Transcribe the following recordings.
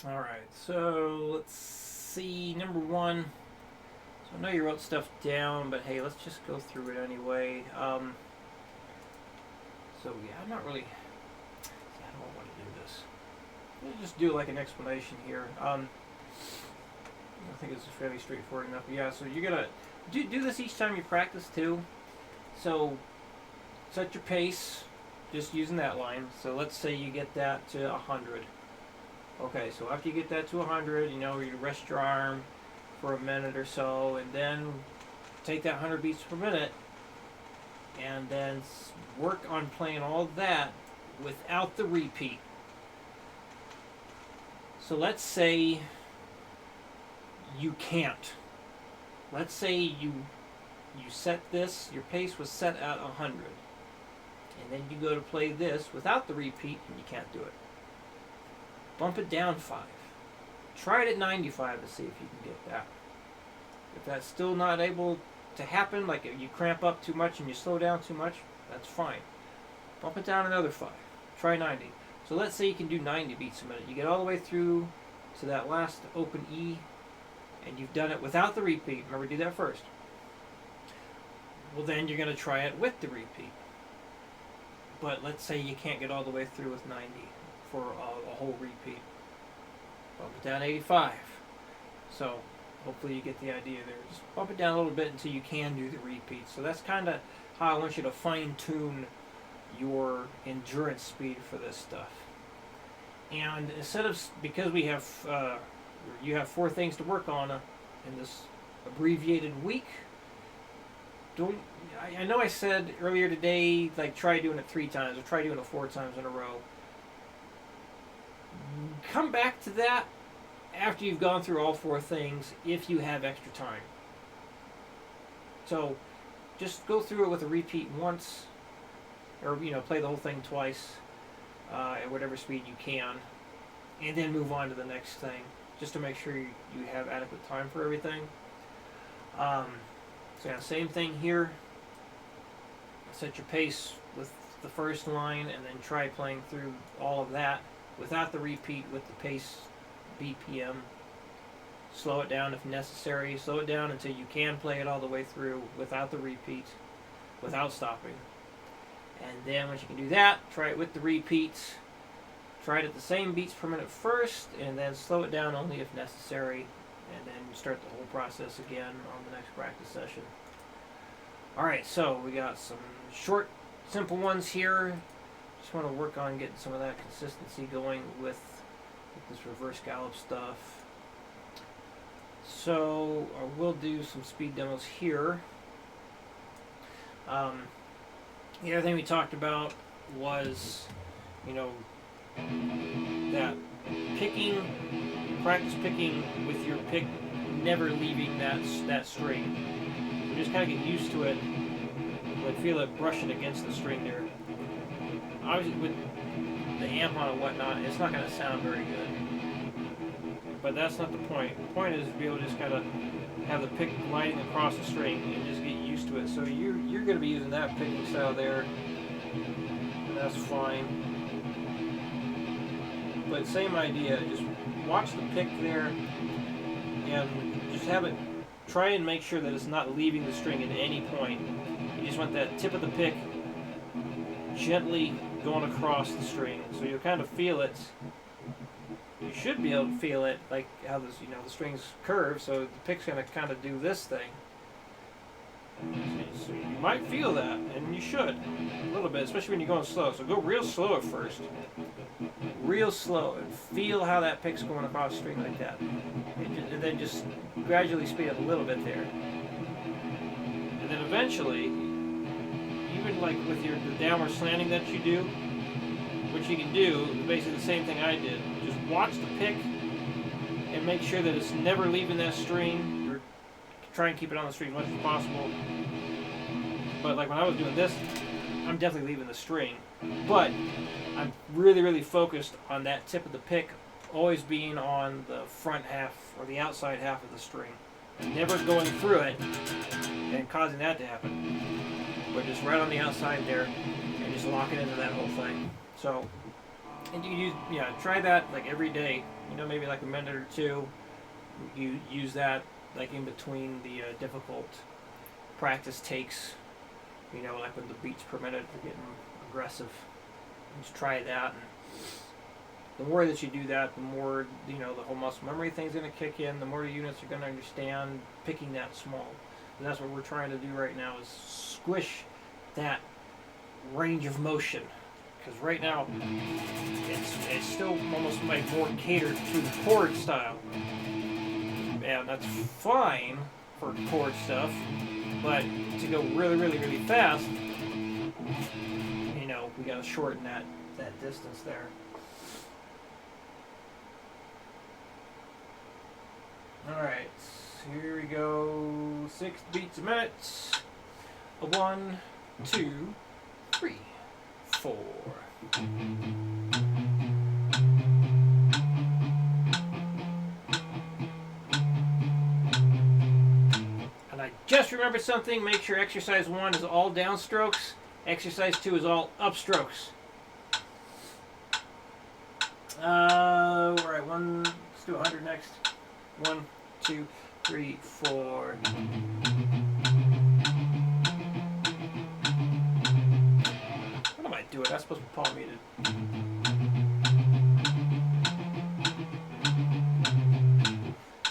Alright, so let's see. Number one. So I know you wrote stuff down, but hey, let's just go through it anyway. So yeah, I'm not really. See, I don't want to do this. Let's just do like an explanation here. I think it's fairly straightforward enough. Yeah, so you're gonna do this each time you practice too. So set your pace, just using that line. So let's say you get that to 100. Okay, so after you get that to 100, you rest your arm for a minute or so, and then take that 100 beats per minute, and then work on playing all that without the repeat. So let's say you can't. Let's say you set this, your pace was set at 100, and then you go to play this without the repeat, and you can't do it. Bump it down 5. Try it at 95 to see if you can get that. If that's still not able to happen, like if you cramp up too much and you slow down too much, that's fine. Bump it down another 5. Try 90. So let's say you can do 90 beats a minute. You get all the way through to that last open E, and you've done it without the repeat. Remember, do that first. Well, then you're going to try it with the repeat. But let's say you can't get all the way through with 90 for a whole repeat. Bump it down 85. So hopefully you get the idea there. Just bump it down a little bit until you can do the repeat. So that's kind of how I want you to fine tune your endurance speed for this stuff. And instead of, because we have, you have 4 things to work on in this abbreviated week. I know I said earlier today, like try doing it 3 times or try doing it 4 times in a row. Come back to that after you've gone through all 4 things if you have extra time. So just go through it with a repeat once, or play the whole thing twice at whatever speed you can, and then move on to the next thing just to make sure you have adequate time for everything. So yeah, same thing here. Set your pace with the first line and then try playing through all of that without the repeat with the pace BPM. Slow it down if necessary. Slow it down until you can play it all the way through without the repeat, without stopping. And then once you can do that, try it with the repeats. Try it at the same beats per minute first, and then slow it down only if necessary, and then start the whole process again on the next practice session. Alright, so we got some short, simple ones here. Just want to work on getting some of that consistency going with this reverse gallop stuff. So we'll do some speed demos here. The other thing we talked about was, that practice picking with your pick, never leaving that string. So just kind of get used to it. Like feel it brushing against the string there. Obviously with the amp on and whatnot, it's not going to sound very good. But that's not the point. The point is to be able to just kind of have the pick gliding across the string and just get used to it. So you're going to be using that picking style there, and that's fine. But same idea, just watch the pick there and just have it, try and make sure that it's not leaving the string at any point. You just want that tip of the pick gently going across the string. So you'll kind of feel it. You should be able to feel it like how this, the string's curve, so the pick's going to kind of do this thing. So you might feel that, and you should, a little bit, especially when you're going slow. So go real slow at first. Real slow, and feel how that pick's going across the string like that. And then just gradually speed up a little bit there. And then eventually, even like with the downward slanting that you do, what you can do is basically the same thing I did. Just watch the pick and make sure that it's never leaving that string. Or try and keep it on the string as much as possible. But like when I was doing this, I'm definitely leaving the string. But I'm really, really focused on that tip of the pick always being on the front half or the outside half of the string. Never going through it and causing that to happen. But just right on the outside there and just locking into that whole thing. So And you try that like every day. Maybe like a minute or two. You use that like in between the difficult practice takes. Like when the beats per minute are getting aggressive. Just try that. And the more that you do that, the more the whole muscle memory thing's going to kick in. The more units are going to understand picking that small. And that's what we're trying to do right now is squish that range of motion. Because right now, it's still almost like more catered to the chord style. And that's fine for chord stuff, but to go really, really, really fast, we got to shorten that distance there. Alright, here we go. 6 beats a minute. 1, 2, 3, 4. And I just remembered something. Make sure exercise 1 is all downstrokes. Exercise 2 is all upstrokes. Alright, let's do 100 next. 1, 2, 3, 4. What am I doing? That's supposed to be palm muted.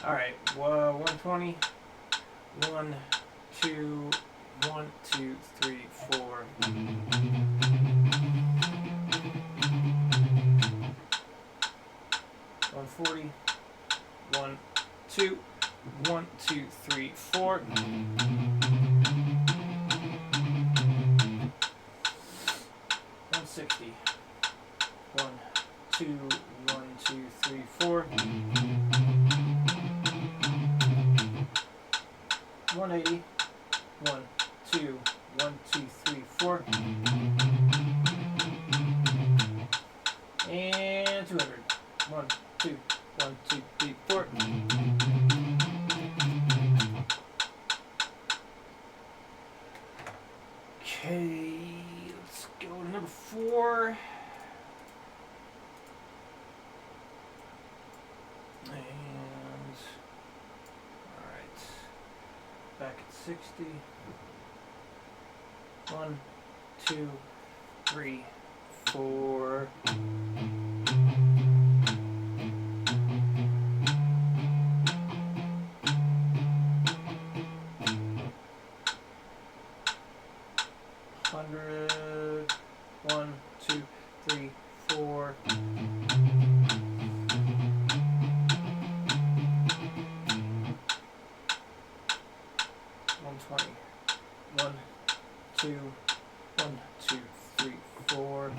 Alright, 120. 1, 2, 1, 2, 3, 4. 140. 1, 2, 1, 2, 3, 4. 160. 1, 2, 1, 2, 3, 4. 180. 1, 2, 1, 2, 3, 4. And 200. 1, 2, 1, 2, 3, 4. Okay, let's go to number 4. And alright. Back at 60. 1, 2, 3, 4. 100. 1, 2, 3, 4. 120. 1, 2, 1, 2, 3, 4.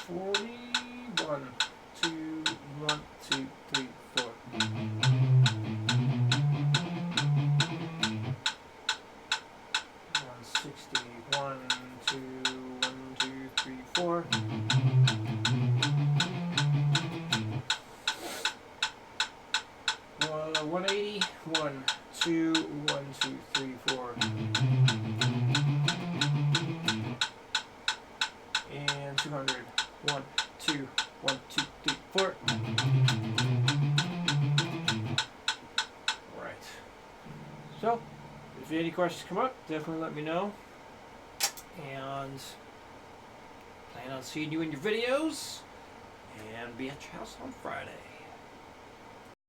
140. 1, 2, 1, 2, 3, 4. 160. 1, 2, 1, 2, 3, 4. 180. 1, 2, 1, 2, 3, 4. And 200. 1, 2, 1, 2, 3, 4. Alright. So, if any questions come up, definitely let me know. And plan on seeing you in your videos. And be at your house on Friday.